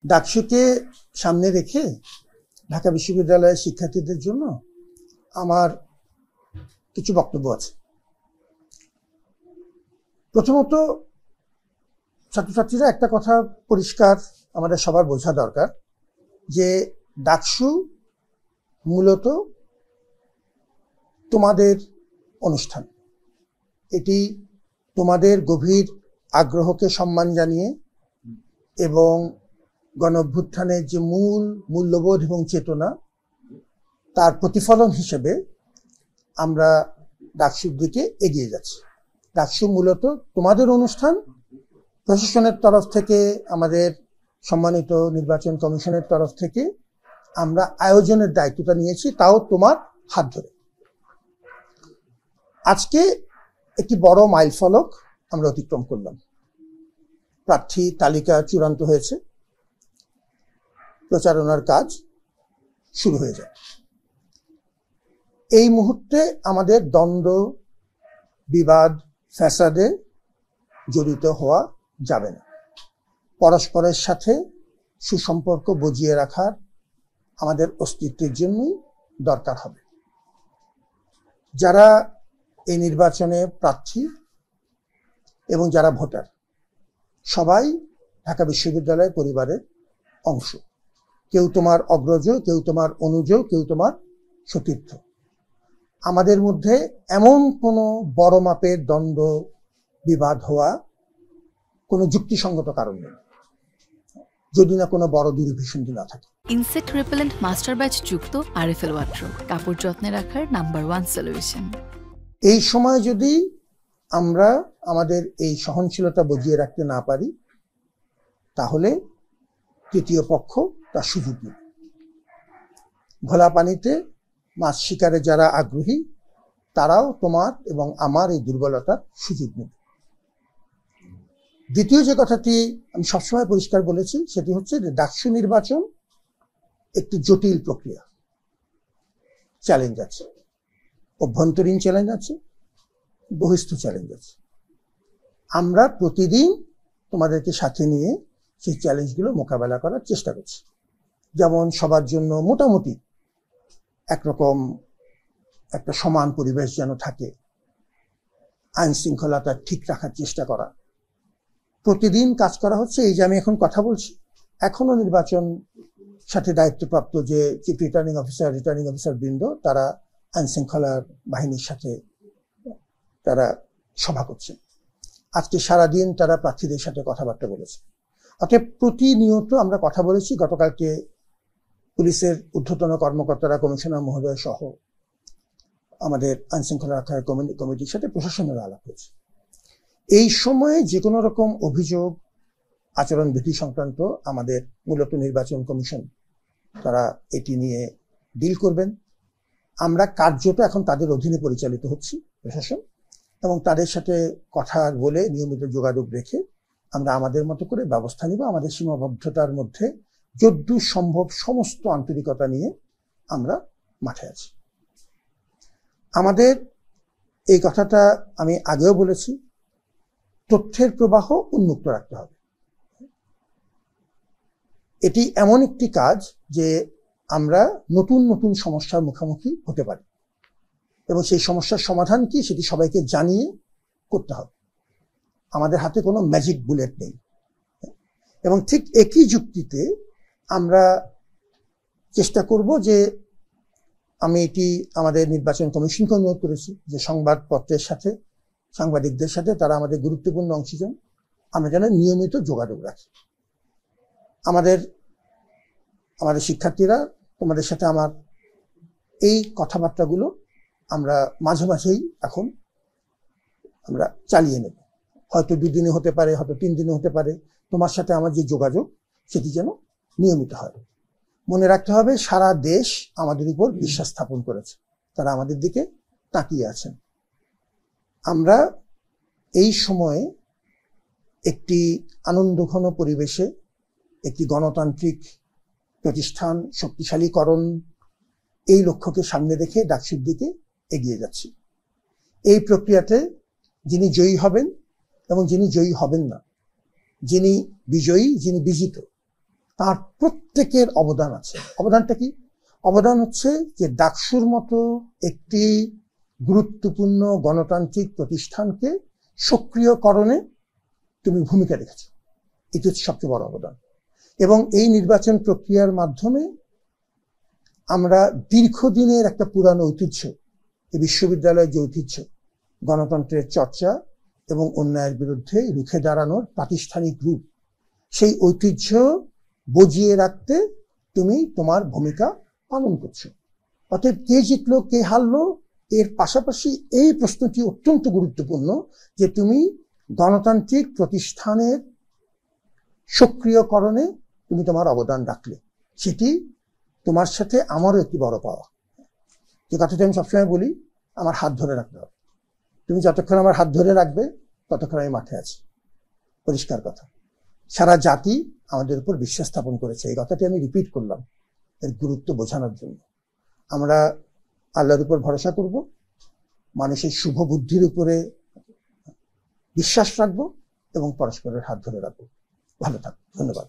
ডাকসুকে সামনে রেখে ঢাকা বিশ্ববিদ্যালয়ের শিক্ষার্থীদের জন্য আমার কিছু বক্তব্য আছে। প্রথমত, ছাত্রছাত্রীরা একটা কথা পরিষ্কার আমাদের সবার বোঝা দরকার যে ডাকসু মূলত তোমাদের অনুষ্ঠান। এটি তোমাদের গভীর আগ্রহকে সম্মান জানিয়ে এবং গণঅভ্যুত্থানের যে মূল্যবোধ এবং চেতনা তার প্রতিফলন হিসেবে আমরা ডাকসুর দিকে এগিয়ে যাচ্ছি। ডাকসু মূলত তোমাদের অনুষ্ঠান। প্রশাসনের তরফ থেকে, আমাদের সম্মানিত নির্বাচন কমিশনের তরফ থেকে আমরা আয়োজনের দায়িত্বটা নিয়েছি, তাও তোমার হাত ধরে। আজকে একটি বড় মাইলফলক আমরা অতিক্রম করলাম। প্রার্থী তালিকা চূড়ান্ত হয়েছে, প্রচারণার কাজ শুরু হয়ে যায়। এই মুহূর্তে আমাদের দ্বন্দ্ব, বিবাদ, ফ্যাসাদে জড়িত হওয়া যাবে না। পরস্পরের সাথে সুসম্পর্ক বজিয়ে রাখার আমাদের অস্তিত্বের জন্যই দরকার হবে। যারা এই নির্বাচনে প্রার্থী এবং যারা ভোটার, সবাই ঢাকা বিশ্ববিদ্যালয় পরিবারের অংশ। কেউ তোমার অগ্রজ, কেউ তোমার অনুজ, কেউ তোমার সতীর্থ। আমাদের মধ্যে এমন কোনো বড় মাপের দ্বন্দ্ব, বিবাদ হওয়া কোনো যুক্তিসঙ্গত কারণ নেই, যদি না কোনো বড় দুর্ভিসন্ধি না থাকে। ইনসেক্ট রিপেলেন্ট মাস্টার ব্যাচ যুক্ত আরএফএল ওয়াট্রো, কাপড় যত্নে রাখার নাম্বার 1 সলিউশন। এই সময় যদি আমরা আমাদের এই সহনশীলতা বজিয়ে রাখতে না পারি, তাহলে তৃতীয় পক্ষ তার সুযোগ নেবে। ঘোলা পানিতে মাছ শিকারে যারা আগ্রহী, তারাও তোমার এবং আমার এই দুর্বলতার সুযোগ নেবে। দ্বিতীয় যে কথাটি আমি সবসময় পরিষ্কার বলেছি, সেটি হচ্ছে যে ডাকসু নির্বাচন একটি জটিল প্রক্রিয়া। চ্যালেঞ্জ আছে, অভ্যন্তরীণ চ্যালেঞ্জ আছে, বহিস্থ চ্যালেঞ্জ আছে। আমরা প্রতিদিন তোমাদেরকে সাথে নিয়ে সেই চ্যালেঞ্জগুলো মোকাবেলা করার চেষ্টা করছি। যেমন সবার জন্য মোটামুটি একরকম একটা সমান পরিবেশ যেন থাকে, আইন শৃঙ্খলাটা ঠিক রাখার চেষ্টা করা, প্রতিদিন কাজ করা হচ্ছে। এই যে আমি এখন কথা বলছি, এখনো নির্বাচন সাথে দায়িত্বপ্রাপ্ত যে চিফ রিটার্নিং অফিসার বৃন্দ, তারা আইন শৃঙ্খলার বাহিনীর সাথে তারা সভা করছেন। আজকে সারাদিন তারা প্রার্থীদের সাথে কথাবার্তা বলেছে। অতএব প্রতিনিয়ত আমরা কথা বলেছি। গতকালকে পুলিশের ঊর্ধ্বতন কর্মকর্তারা, কমিশনার মহোদয় সহ আমাদের আইন শৃঙ্খলা রক্ষার কমিটির সাথে প্রশাসনের আলাপ হয়েছে। এই সময়ে যে কোনো রকম অভিযোগ, আচরণবিধি সংক্রান্ত আমাদের মূলত নির্বাচন কমিশন তারা এটি নিয়ে ডিল করবেন। আমরা কার্যত এখন তাদের অধীনে পরিচালিত হচ্ছি, প্রশাসন, এবং তাদের সাথে কথা বলে নিয়মিত যোগাযোগ রেখে আমরা আমাদের মতো করে ব্যবস্থা নিব। আমাদের সীমাবদ্ধতার মধ্যে যদ্দূর সম্ভব সমস্ত আন্তরিকতা নিয়ে আমরা মাঠে আছি। আমাদের এই কথাটা আমি আগেও বলেছি, তথ্যের প্রবাহ উন্মুক্ত রাখতে হবে। এটি এমন একটি কাজ যে আমরা নতুন নতুন সমস্যার মুখোমুখি হতে পারি, এবং সেই সমস্যার সমাধান কি সেটি সবাইকে জানিয়ে করতে হবে। আমাদের হাতে কোনো ম্যাজিক বুলেট নেই। এবং ঠিক একই যুক্তিতে আমরা চেষ্টা করব যে, আমি এটি আমাদের নির্বাচন কমিশনকে অনুরোধ করেছি যে সংবাদপত্রের সাথে, সাংবাদিকদের সাথে, তারা আমাদের গুরুত্বপূর্ণ অংশীজন, আমরা যেন নিয়মিত যোগাযোগ রাখি। আমাদের শিক্ষার্থীরা, তোমাদের সাথে আমার এই কথাবার্তাগুলো আমরা মাঝে মাঝেই এখন আমরা চালিয়ে নেব। হয়তো 2 দিনে হতে পারে, হয়তো 3 দিনে হতে পারে। তোমার সাথে আমার যে যোগাযোগ, সেটি যেন নিয়মিত হয়। মনে রাখতে হবে, সারা দেশ আমাদের উপর বিশ্বাস স্থাপন করেছে, তারা আমাদের দিকে তাকিয়ে আছেন। আমরা এই সময়ে একটি আনন্দঘন পরিবেশে একটি গণতান্ত্রিক প্রতিষ্ঠান শক্তিশালীকরণ, এই লক্ষ্যকে সামনে রেখে ডাকসুর দিকে এগিয়ে যাচ্ছি। এই প্রক্রিয়াতে যিনি জয়ী হবেন এবং যিনি জয়ী হবেন না, যিনি বিজয়ী, যিনি বিজিত, তার প্রত্যেকের অবদান আছে। অবদানটা কি? অবদান হচ্ছে যে ডাকসুর মতো একটি গুরুত্বপূর্ণ গণতান্ত্রিক প্রতিষ্ঠানকে সক্রিয়করণে তুমি ভূমিকা রেখেছ। এটি হচ্ছে সবচেয়ে বড় অবদান। এবং এই নির্বাচন প্রক্রিয়ার মাধ্যমে আমরা দীর্ঘদিনের একটা পুরানো ঐতিহ্য, এই বিশ্ববিদ্যালয়ের যে ঐতিহ্য, গণতন্ত্রের চর্চা এবং অন্যায়ের বিরুদ্ধে রুখে দাঁড়ানোর প্রাতিষ্ঠানিক রূপ, সেই ঐতিহ্য বজিয়ে রাখতে তুমি তোমার ভূমিকা পালন করছো। অতএব কে জিতলো কে হারলো এর পাশাপাশি এই প্রশ্নটি অত্যন্ত গুরুত্বপূর্ণ যে তুমি গণতান্ত্রিক প্রতিষ্ঠানের সক্রিয়করণে তুমি তোমার অবদান রাখলে। সেটি তোমার সাথে আমারও একটি বড় পাওয়া। যে কথাটি আমি সবসময় বলি, আমার হাত ধরে রাখতে হবে। তুমি যতক্ষণ আমার হাত ধরে রাখবে ততক্ষণ আমি মাঠে আছি। পরিষ্কার কথা। সারা জাতি আমাদের উপর বিশ্বাস স্থাপন করেছে, এই কথাটি আমি রিপিট করলাম এর গুরুত্ব বোঝানোর জন্য। আমরা আল্লাহর উপর ভরসা করব, মানুষের শুভ বুদ্ধির উপরে বিশ্বাস রাখবো এবং পরস্পরের হাত ধরে রাখবো। ভালো থাকবো। ধন্যবাদ।